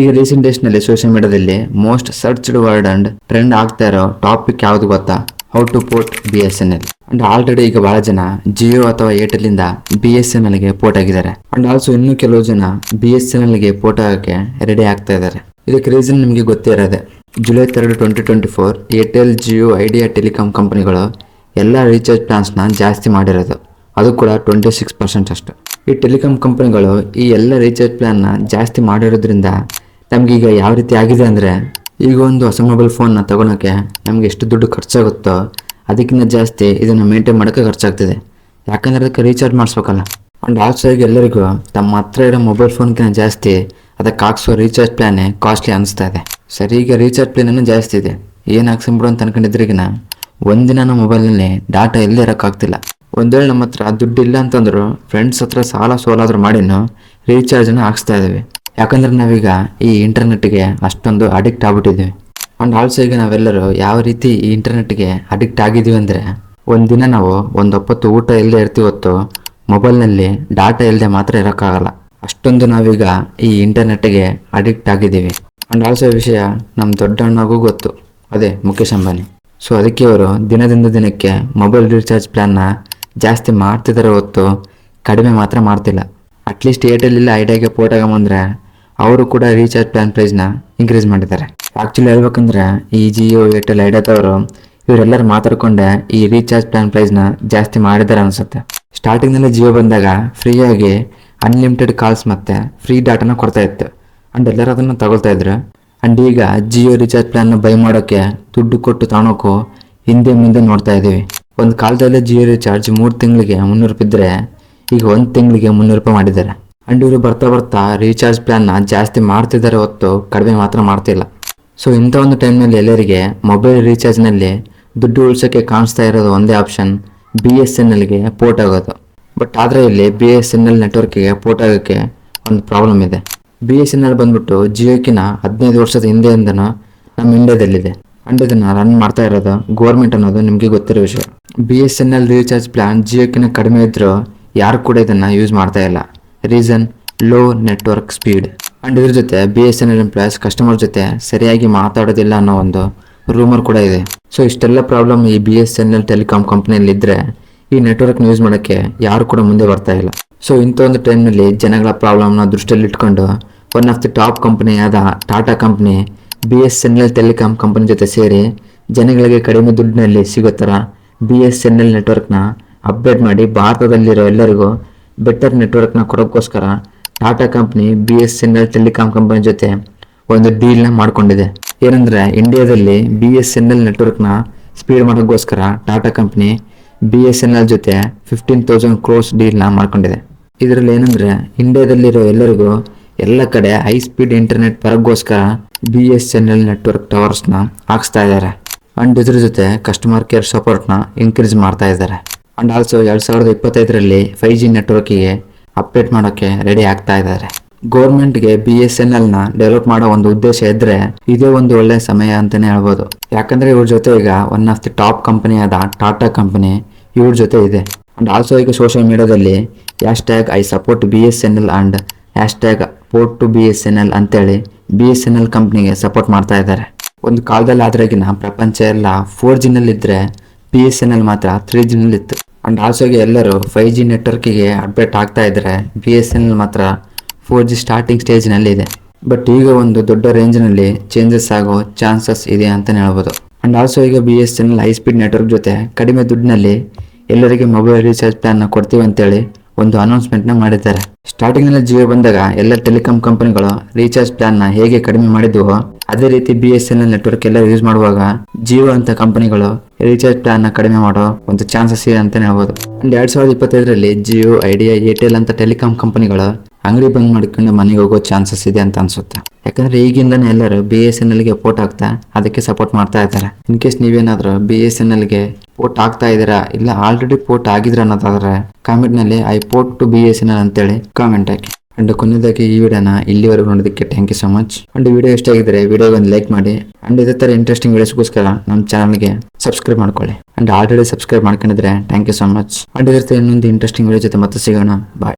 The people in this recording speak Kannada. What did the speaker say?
ಈಗ ರೀಸೆಂಟ್ ಡೇಸ್ ನಲ್ಲಿ ಸೋಷಿಯಲ್ ಮೀಡಿಯಾದಲ್ಲಿ most searched word and trend ಆಗ್ತಾ ಇರೋ ಟಾಪಿಕ್ ಯಾವ್ದು ಗೊತ್ತಾ? How to port BSNL. And already ಈಗ ಬಹಳ ಜನ ಜಿಯೋ ಅಥವಾ ಏರ್ಟೆಲ್ ಇಂದ BSNL ಗೆ ಪೋರ್ಟ್ ಆಗಿದ್ದಾರೆ. ಅಂಡ್ ಆಲ್ಸೋ ಇನ್ನು ಕೆಲವು ಜನ BSNL ಗೆ ಪೋರ್ಟ್ ಆಗಕ್ಕೆ ರೆಡಿ ಆಗ್ತಾ ಇದ್ದಾರೆ. ಇದಕ್ಕೆ ರೀಸನ್ ನಿಮಗೆ ಗೊತ್ತೇ ಇರೋದೆ. July 3, 2024 Airtel, Jio, idea telecom ಕಂಪನಿಗಳು ಎಲ್ಲ ರೀಚಾರ್ಜ್ ಪ್ಲಾನ್ಸ್ ನ ಜಾಸ್ತಿ ಮಾಡಿರೋದು. ಅದು ಕೂಡ 26% ಅಷ್ಟು. ಈ ಟೆಲಿಕಾಂ ಕಂಪನಿಗಳು ಈ ಎಲ್ಲ ರೀಚಾರ್ಜ್ ಪ್ಲಾನ್ ನ ಜಾಸ್ತಿ ಮಾಡಿರೋದ್ರಿಂದ ನಮ್ಗೀಗ ಯಾವ ರೀತಿ ಆಗಿದೆ ಅಂದ್ರೆ, ಈಗ ಒಂದು ಹೊಸ ಮೊಬೈಲ್ ಫೋನ್ ನ ತಗೊಳಕ್ಕೆ ನಮ್ಗೆ ಎಷ್ಟು ದುಡ್ಡು ಖರ್ಚಾಗುತ್ತೋ ಅದಕ್ಕಿಂತ ಜಾಸ್ತಿ ಇದನ್ನ ಮೇಂಟೈನ್ ಮಾಡೋಕೆ ಖರ್ಚಾಗ್ತಿದೆ. ಯಾಕಂದ್ರೆ ಅದಕ್ಕೆ ರೀಚಾರ್ಜ್ ಮಾಡಿಸ್ಬೇಕಲ್ಲ. ಅಂಡ್ ಆಲ್ಸೋ ಈಗ ಎಲ್ಲರಿಗೂ ತಮ್ಮ ಹತ್ರ ಇರೋ ಮೊಬೈಲ್ ಫೋನ್ಗಿಂತ ಜಾಸ್ತಿ ಅದಕ್ಕೆ ಹಾಕ್ಸೋ ರೀಚಾರ್ಜ್ ಪ್ಲಾನೇ ಕಾಸ್ಟ್ಲಿ ಅನಿಸ್ತಾ ಇದೆ. ಸರಿ, ಈಗ ರೀಚಾರ್ಜ್ ಪ್ಲಾನ್ ಜಾಸ್ತಿ ಇದೆ, ಏನ್ ಹಾಕ್ಸಂಬಿಡು ಅಂತ ಅನ್ಕೊಂಡಿದ್ರಿಗಿನ ಒಂದಿನ ನಮ್ಮ ಮೊಬೈಲ್ನಲ್ಲಿ ಡಾಟಾ ಎಲ್ಲೇ ಇರೋಕ್ಕಾಗ್ತಿಲ್ಲ. ಒಂದ್ ವೇಳೆ ನಮ್ಮ ಹತ್ರ ದುಡ್ಡು ಇಲ್ಲ ಅಂತಂದ್ರು ಫ್ರೆಂಡ್ಸ್ ಹತ್ರ ಸಾಲ ಸೋಲಾದ್ರೂ ಮಾಡಿನೂ ರೀಚಾರ್ಜ್ನ ಹಾಕ್ಸ್ತಾ ಇದ್ದೀವಿ. ಯಾಕಂದ್ರೆ ನಾವೀಗ ಈ ಇಂಟರ್ನೆಟ್ಗೆ ಅಷ್ಟೊಂದು ಅಡಿಕ್ಟ್ ಆಗ್ಬಿಟ್ಟಿದ್ದೀವಿ. ಅಂಡ್ ಆಲ್ಸೋ ಈಗ ನಾವೆಲ್ಲರೂ ಯಾವ ರೀತಿ ಈ ಇಂಟರ್ನೆಟ್ಗೆ ಅಡಿಕ್ಟ್ ಆಗಿದ್ದೀವಿ ಅಂದ್ರೆ, ಒಂದಿನ ನಾವು ಒಂದೊಪ್ಪತ್ತು ಊಟ ಇಲ್ಲದೆ ಇರ್ತೀವತ್ತು ಮೊಬೈಲ್ನಲ್ಲಿ ಡಾಟಾ ಇಲ್ಲದೆ ಮಾತ್ರ ಇರೋಕ್ಕಾಗಲ್ಲ. ಅಷ್ಟೊಂದು ನಾವೀಗ ಈ ಇಂಟರ್ನೆಟ್ಗೆ ಅಡಿಕ್ಟ್ ಆಗಿದ್ದೀವಿ. ಅಂಡ್ ಆಲ್ಸೋ ಈ ವಿಷಯ ನಮ್ಮ ದೊಡ್ಡ ಅಣ್ಣಗೂ ಗೊತ್ತು, ಅದೇ ಮುಖೇಶ್ ಅಂಬಾನಿ. ಸೊ ಅದಕ್ಕೆ ಅವರು ದಿನದಿಂದ ದಿನಕ್ಕೆ ಮೊಬೈಲ್ ರೀಚಾರ್ಜ್ ಪ್ಲಾನ್ನ ಜಾಸ್ತಿ ಮಾಡ್ತಿದ್ದಾರೆ ಹೊತ್ತು ಕಡಿಮೆ ಮಾತ್ರ ಮಾಡ್ತಿಲ್ಲ. ಅಟ್ಲೀಸ್ಟ್ ಏರ್ಟೆಲ್ ಇಲ್ಲ ಐಡಿಯಾಗೆ ಪೋರ್ಟ್ ಆಗಂದ್ರೆ ಅವರು ಕೂಡ ರೀಚಾರ್ಜ್ ಪ್ಲಾನ್ ಪ್ರೈಸ್ನ ಇನ್ಕ್ರೀಸ್ ಮಾಡಿದ್ದಾರೆ. ಆ್ಯಕ್ಚುಲಿ ಹೇಳ್ಬೇಕಂದ್ರೆ ಈ ಜಿಯೋ, ಏರ್ಟೆಲ್, ಐಡಿಯಾದವರು ಇವರೆಲ್ಲರೂ ಮಾತಾಡ್ಕೊಂಡೆ ಈ ರೀಚಾರ್ಜ್ ಪ್ಲಾನ್ ಪ್ರೈಸ್ನ ಜಾಸ್ತಿ ಮಾಡಿದ್ದಾರೆ ಅನ್ಸುತ್ತೆ. ಸ್ಟಾರ್ಟಿಂಗ್ನಲ್ಲಿ ಜಿಯೋ ಬಂದಾಗ ಫ್ರೀಯಾಗಿ ಅನ್ಲಿಮಿಟೆಡ್ ಕಾಲ್ಸ್ ಮತ್ತೆ ಫ್ರೀ ಡಾಟಾನ ಕೊಡ್ತಾ ಇತ್ತು. ಅಂಡ್ ಎಲ್ಲರೂ ಅದನ್ನು ತಗೊಳ್ತಾ ಇದ್ರು. ಅಂಡ್ ಈಗ ಜಿಯೋ ರೀಚಾರ್ಜ್ ಪ್ಲಾನ್ನ ಬೈ ಮಾಡೋಕ್ಕೆ ದುಡ್ಡು ಕೊಟ್ಟು ತಾಣೋಕ್ಕೂ ಹಿಂದೆ ಮುಂದೆ ನೋಡ್ತಾ ಇದ್ದೀವಿ. ಒಂದು ಕಾಲದಲ್ಲಿ ಜಿಯೋ ರೀಚಾರ್ಜ್ 3 ತಿಂಗಳಿಗೆ 300 ರೂಪಾಯಿ ಇದ್ರೆ ಈಗ 1 ತಿಂಗಳಿಗೆ 300 ರೂಪಾಯಿ ಮಾಡಿದ್ದಾರೆ. ಅಂಡ್ ಇವರು ಬರ್ತಾ ಬರ್ತಾ ರೀಚಾರ್ಜ್ ಪ್ಲಾನ್ನ ಜಾಸ್ತಿ ಮಾಡ್ತಿದ್ದಾರೆ ಹೊತ್ತು ಕಡಿಮೆ ಮಾತ್ರ ಮಾಡ್ತಿಲ್ಲ. ಸೊ ಇಂಥ ಒಂದು ಟೈಮ್ನಲ್ಲಿ ಎಲ್ಲರಿಗೆ ಮೊಬೈಲ್ ರೀಚಾರ್ಜ್ನಲ್ಲಿ ದುಡ್ಡು ಉಳಿಸೋಕ್ಕೆ ಕಾಣಿಸ್ತಾ ಇರೋದು ಒಂದೇ ಆಪ್ಷನ್, BSNLಗೆ ಪೋರ್ಟ್ ಆಗೋದು. ಬಟ್ ಆದರೆ ಇಲ್ಲಿ BSNL ನೆಟ್ವರ್ಕಿಗೆ ಪೋರ್ಟ್ ಆಗೋಕ್ಕೆ ಒಂದು ಪ್ರಾಬ್ಲಮ್ ಇದೆ. BSNL ಬಂದ್ಬಿಟ್ಟು ಜಿಯೋಕಿನ 15 ವರ್ಷದ ಹಿಂದೆಯಿಂದನೂ ನಮ್ಮ ಇಂಡಿಯಾದಲ್ಲಿದೆ. ಅಂಡ್ ಇದನ್ನ ರನ್ ಮಾಡ್ತಾ ಇರೋದು ಗೌರ್ಮೆಂಟ್ ಅನ್ನೋದು ನಿಮಗೆ ಗೊತ್ತಿರೋ ವಿಷಯ. BSNL ರೀಚಾರ್ಜ್ ಪ್ಲಾನ್ ಜಿಯೋಕಿನ ಕಡಿಮೆ ಇದ್ರೂ ಯಾರು ಕೂಡ ಇದನ್ನ ಯೂಸ್ ಮಾಡ್ತಾ ಇಲ್ಲ. Reason low network speed. And ಇದ್ರ ಜೊತೆ BSNL ಎಂಪ್ಲಾಯ್ಸ್ ಕಸ್ಟಮರ್ ಜೊತೆ ಸರಿಯಾಗಿ ಮಾತಾಡೋದಿಲ್ಲ ಅನ್ನೋ ಒಂದು ರೂಮರ್ ಕೂಡ ಇದೆ. ಸೊ ಇಷ್ಟೆಲ್ಲ ಪ್ರಾಬ್ಲಮ್ ಈ BSNL ಟೆಲಿಕಾಂ ಕಂಪನಿಯಲ್ಲಿ ಇದ್ರೆ ಈ ನೆಟ್ವರ್ಕ್ನ ಯೂಸ್ ಮಾಡೋಕ್ಕೆ ಯಾರು ಕೂಡ ಮುಂದೆ ಬರ್ತಾ ಇಲ್ಲ. ಸೊ ಇಂಥ ಒಂದು ಟೈಮ್ನಲ್ಲಿ ಜನಗಳ ಪ್ರಾಬ್ಲಮ್ನ ದೃಷ್ಟಿಯಲ್ಲಿ ಇಟ್ಕೊಂಡು ಒನ್ ಆಫ್ ದಿ ಟಾಪ್ ಕಂಪನಿಯಾದ Tata company BSNL telecom company ಜೊತೆ ಸೇರಿ ಜನಗಳಿಗೆ ಕಡಿಮೆ ದುಡ್ಡಿನಲ್ಲಿ ಸಿಗೋ ಥರ BSNL ನೆಟ್ವರ್ಕ್ನ ಅಪ್ಡೇಟ್ ಮಾಡಿ ಭಾರತದಲ್ಲಿರೋ ಎಲ್ಲರಿಗೂ ಬೆಟರ್ ನೆಟ್ವರ್ಕ್ನ ಕೊಡೋಕ್ಕೋಸ್ಕರ Tata company BSNL telecom company ಜೊತೆ ಒಂದು ಡೀಲ್ನ ಮಾಡ್ಕೊಂಡಿದೆ. ಏನಂದ್ರೆ ಇಂಡಿಯಾದಲ್ಲಿ BSNL ನೆಟ್ವರ್ಕ್ನ ಸ್ಪೀಡ್ ಮಾಡೋಕ್ಕೋಸ್ಕರ ಟಾಟಾ ಕಂಪನಿ BSNL ಜೊತೆ 15,000 crores ಡೀಲ್ನ ಮಾಡ್ಕೊಂಡಿದೆ. ಇದರಲ್ಲಿ ಏನಂದ್ರೆ ಇಂಡಿಯಾದಲ್ಲಿರೋ ಎಲ್ಲರಿಗೂ ಎಲ್ಲ ಕಡೆ ಹೈ ಸ್ಪೀಡ್ ಇಂಟರ್ನೆಟ್ ಬರೋಕ್ಕೋಸ್ಕರ BSNL ನೆಟ್ವರ್ಕ್ ಟವರ್ಸ್ನ ಹಾಕ್ಸ್ತಾ ಇದ್ದಾರೆ. ಅಂಡ್ ಇದ್ರ ಜೊತೆ ಕಸ್ಟಮರ್ ಕೇರ್ ಸಪೋರ್ಟ್ನ ಇನ್ಕ್ರೀಸ್ ಮಾಡ್ತಾ ಇದ್ದಾರೆ. ಅಂಡ್ ಆಲ್ಸೋ 2025ರಲ್ಲಿ 5G ನೆಟ್ವರ್ಕಿಗೆ ಅಪ್ಡೇಟ್ ಮಾಡೋಕ್ಕೆ ರೆಡಿ ಆಗ್ತಾ ಇದ್ದಾರೆ. ಗೌರ್ಮೆಂಟ್ಗೆ BSNLನ ಡೆವಲಪ್ ಮಾಡೋ ಒಂದು ಉದ್ದೇಶ ಇದ್ರೆ ಇದೇ ಒಂದು ಒಳ್ಳೆ ಸಮಯ ಅಂತಾನೆ ಹೇಳ್ಬೋದು. ಯಾಕಂದ್ರೆ ಇವ್ರ ಜೊತೆ ಈಗ ಒನ್ ಆಫ್ ದಿ ಟಾಪ್ ಕಂಪನಿಯಾದ ಟಾಟಾ ಕಂಪನಿ ಇವ್ರ ಜೊತೆ ಇದೆ. ಅಂಡ್ ಆಲ್ಸೋ ಈಗ ಸೋಷಿಯಲ್ ಮೀಡಿಯಾದಲ್ಲಿ #I support BSNL and #port to BSNL ಅಂತೇಳಿ BSNL ಕಂಪ್ನಿಗೆ ಸಪೋರ್ಟ್ ಮಾಡ್ತಾ ಇದ್ದಾರೆ. ಒಂದು ಕಾಲದಲ್ಲಿ ಆದ್ರಾಗಿನ ಪ್ರಪಂಚ ಎಲ್ಲ 4Gನಲ್ಲಿದ್ದರೆ BSNL ಮಾತ್ರ 3Gನಲ್ಲಿತ್ತು. ಅಂಡ್ ಆಲ್ಸೋ ಎಲ್ಲರೂ 5G ನೆಟ್ವರ್ಕಿಗೆ ಅಪ್ಡೇಟ್ ಆಗ್ತಾ ಇದ್ರೆ BSNL ಮಾತ್ರ 4G ಸ್ಟಾರ್ಟಿಂಗ್ ಸ್ಟೇಜ್ನಲ್ಲಿ ಇದೆ. ಬಟ್ ಈಗ ಒಂದು ದೊಡ್ಡ ರೇಂಜ್ನಲ್ಲಿ ಚೇಂಜಸ್ ಆಗೋ ಚಾನ್ಸಸ್ ಇದೆ ಅಂತಲೇ ಹೇಳ್ಬೋದು. ಅಂಡ್ ಆಲ್ಸೋ ಈಗ BSNL ಹೈ ಸ್ಪೀಡ್ ನೆಟ್ವರ್ಕ್ ಜೊತೆ ಕಡಿಮೆ ದುಡ್ಡಿನಲ್ಲಿ ಎಲ್ಲರಿಗೆ ಮೊಬೈಲ್ ರೀಚಾರ್ಜ್ ಪ್ಲಾನ್ನ ಕೊಡ್ತೀವಿ ಅಂತೇಳಿ ಒಂದು ಅನೌನ್ಸ್ಮೆಂಟ್ನ ಮಾಡಿದ್ದಾರೆ. ಸ್ಟಾರ್ಟಿಂಗ್ನಲ್ಲಿ ಜಿಯೋ ಬಂದಾಗ ಎಲ್ಲ ಟೆಲಿಕಾಂ ಕಂಪನಿಗಳು ರೀಚಾರ್ಜ್ ಪ್ಲಾನ್ನ ಹೇಗೆ ಕಡಿಮೆ ಮಾಡಿದ್ವೋ ಅದೇ ರೀತಿ BSNL ನೆಟ್ವರ್ಕ್ ಎಲ್ಲ ಯೂಸ್ ಮಾಡುವಾಗ ಜಿಯೋ ಅಂತ ಕಂಪನಿಗಳು ರೀಚಾರ್ಜ್ ಪ್ಲಾನ್ನ ಕಡಿಮೆ ಮಾಡೋ ಒಂದು ಚಾನ್ಸಸ್ ಇದೆ ಅಂತಾನೆ ಹೇಳ್ಬೋದು. ಅಂಡ್ 2025ರಲ್ಲಿ ಜಿಯೋ, ಐಡಿಯಾ, ಏರ್ಟೆಲ್ ಅಂತ ಟೆಲಿಕಾಂ ಕಂಪನಿಗಳು ಅಂಗಡಿ ಬಂದ್ ಮಾಡಿಕೊಂಡು ಮನೆಗೆ ಹೋಗೋ ಚಾನ್ಸಸ್ ಇದೆ ಅಂತ ಅನ್ಸುತ್ತೆ. ಯಾಕಂದ್ರೆ ಈಗಿಂದಾನೆ ಎಲ್ಲರೂ BSNLಗೆ ಪೋರ್ಟ್ ಆಗ್ತಾ ಅದಕ್ಕೆ ಸಪೋರ್ಟ್ ಮಾಡ್ತಾ ಇದ್ದಾರೆ. ಇನ್ ಕೇಸ್ ನೀವೇನಾದ್ರೂ BSNLಗೆ ಪೋರ್ಟ್ ಆಗ್ತಾ ಇದ್ದೀರಾ ಇಲ್ಲ ಆಲ್ರೆಡಿ ಪೋರ್ಟ್ ಆಗಿದ್ರ ಅನ್ನೋದಾದ್ರೆ ಕಾಮೆಂಟ್ ನಲ್ಲಿ I port to BSNL ಅಂತೇಳಿ ಕಾಮೆಂಟ್ ಹಾಕಿ. ಅಂಡ್ ಕೊನೆಯದಾಗಿ ಈ ವಿಡಿಯೋನ ಇಲ್ಲಿವರೆಗೂ ನೋಡೋದಕ್ಕೆ thank you so much. And video ಇಷ್ಟ ಆಗಿದ್ರೆ ವಿಡಿಯೋಗೆ ಒಂದು ಲೈಕ್ ಮಾಡಿ. ಅಂಡ್ ಇದೇ ತರ ಇಂಟ್ರೆಸ್ಟಿಂಗ್ ವಿಡಿಯೋಸ್ಗೋಸ್ಕರ ನಮ್ಮ ಚಾನಲ್ಗೆ ಸಬ್ಸ್ಕ್ರೈಬ್ ಮಾಡ್ಕೊಳ್ಳಿ. ಅಂಡ್ ಆಲ್ರೆಡಿ ಸಬ್ಸ್ಕ್ರೈಬ್ ಮಾಡ್ಕೊಂಡಿದ್ರೆ thank you so much. And ಇರುತ್ತೆ ಇನ್ನೊಂದು ಇಂಟ್ರೆಸ್ಟಿಂಗ್ ವಿಡಿಯೋ ಜೊತೆ ಮತ್ತೆ ಸಿಗೋಣ. ಬಾಯ್.